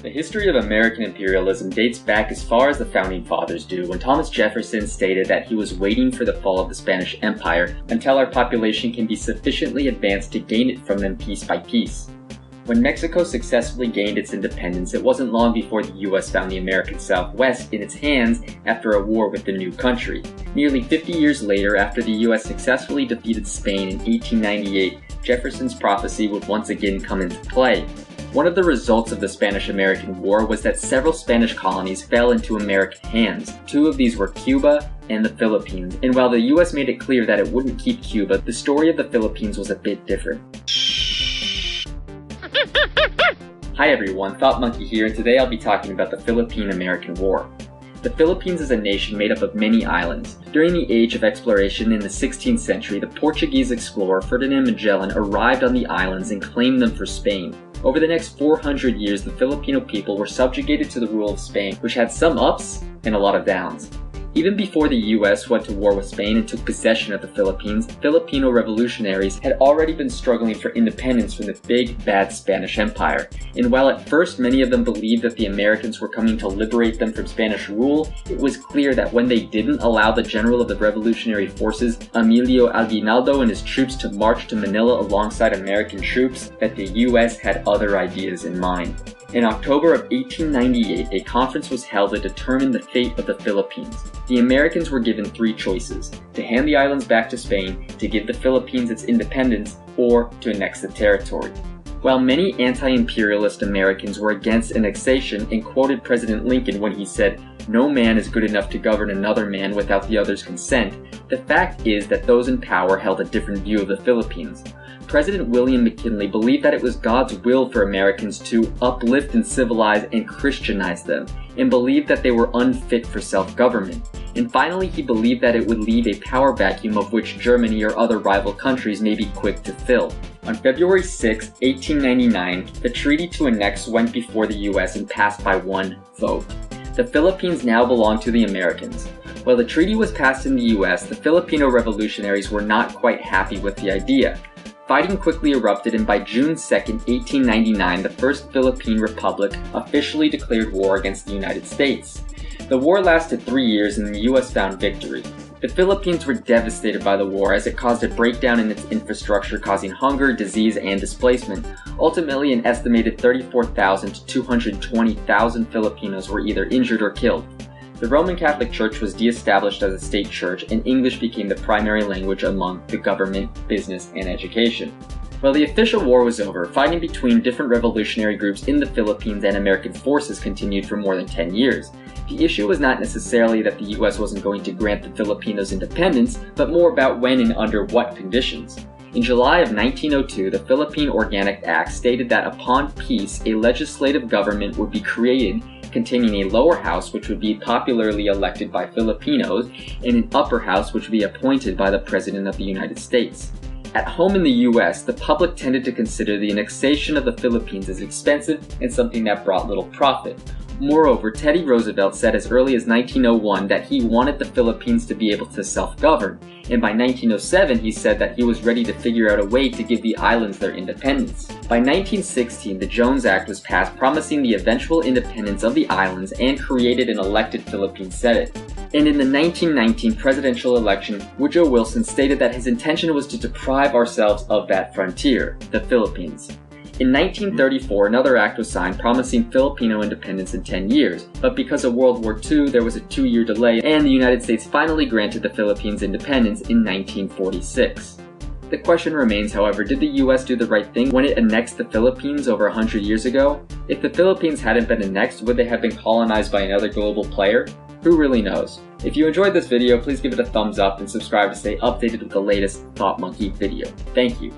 The history of American imperialism dates back as far as the Founding Fathers do, when Thomas Jefferson stated that he was waiting for the fall of the Spanish Empire until our population can be sufficiently advanced to gain it from them piece by piece. When Mexico successfully gained its independence, it wasn't long before the US found the American Southwest in its hands after a war with the new country. Nearly 50 years later, after the US successfully defeated Spain in 1898, Jefferson's prophecy would once again come into play. One of the results of the Spanish-American War was that several Spanish colonies fell into American hands. Two of these were Cuba and the Philippines, and while the US made it clear that it wouldn't keep Cuba, the story of the Philippines was a bit different. Hi everyone, Thought Monkey here, and today I'll be talking about the Philippine-American War. The Philippines is a nation made up of many islands. During the age of exploration in the 16th century, the Portuguese explorer Ferdinand Magellan arrived on the islands and claimed them for Spain. Over the next 400 years, the Filipino people were subjugated to the rule of Spain, which had some ups and a lot of downs. Even before the US went to war with Spain and took possession of the Philippines, Filipino revolutionaries had already been struggling for independence from the big, bad Spanish Empire. And while at first many of them believed that the Americans were coming to liberate them from Spanish rule, it was clear that when they didn't allow the general of the revolutionary forces, Emilio Aguinaldo, and his troops to march to Manila alongside American troops, that the US had other ideas in mind. In October of 1898, a conference was held to determine the fate of the Philippines. The Americans were given three choices: to hand the islands back to Spain, to give the Philippines its independence, or to annex the territory. While many anti-imperialist Americans were against annexation and quoted President Lincoln when he said, "No man is good enough to govern another man without the other's consent," the fact is that those in power held a different view of the Philippines. President William McKinley believed that it was God's will for Americans to uplift and civilize and Christianize them, and believed that they were unfit for self-government. And finally, he believed that it would leave a power vacuum of which Germany or other rival countries may be quick to fill. On February 6, 1899, the treaty to annex went before the US and passed by one vote. The Philippines now belonged to the Americans. While the treaty was passed in the US, the Filipino revolutionaries were not quite happy with the idea. Fighting quickly erupted, and by June 2, 1899, the First Philippine Republic officially declared war against the United States. The war lasted 3 years and the US found victory. The Philippines were devastated by the war as it caused a breakdown in its infrastructure, causing hunger, disease, and displacement. Ultimately, an estimated 34,000 to 220,000 Filipinos were either injured or killed. The Roman Catholic Church was de-established as a state church, and English became the primary language among the government, business, and education. While the official war was over, fighting between different revolutionary groups in the Philippines and American forces continued for more than 10 years. The issue was not necessarily that the US wasn't going to grant the Filipinos independence, but more about when and under what conditions. In July of 1902, the Philippine Organic Act stated that upon peace, a legislative government would be created containing a lower house which would be popularly elected by Filipinos and an upper house which would be appointed by the President of the United States. At home in the US, the public tended to consider the annexation of the Philippines as expensive and something that brought little profit. Moreover, Teddy Roosevelt said as early as 1901 that he wanted the Philippines to be able to self-govern, and by 1907 he said that he was ready to figure out a way to give the islands their independence. By 1916, the Jones Act was passed promising the eventual independence of the islands and created an elected Philippine Senate. And in the 1919 presidential election, Woodrow Wilson stated that his intention was to deprive ourselves of that frontier, the Philippines. In 1934, another act was signed promising Filipino independence in 10 years, but because of World War II, there was a 2-year delay, and the United States finally granted the Philippines independence in 1946. The question remains, however, did the US do the right thing when it annexed the Philippines over 100 years ago? If the Philippines hadn't been annexed, would they have been colonized by another global player? Who really knows? If you enjoyed this video, please give it a thumbs up and subscribe to stay updated with the latest Thought Monkey video. Thank you.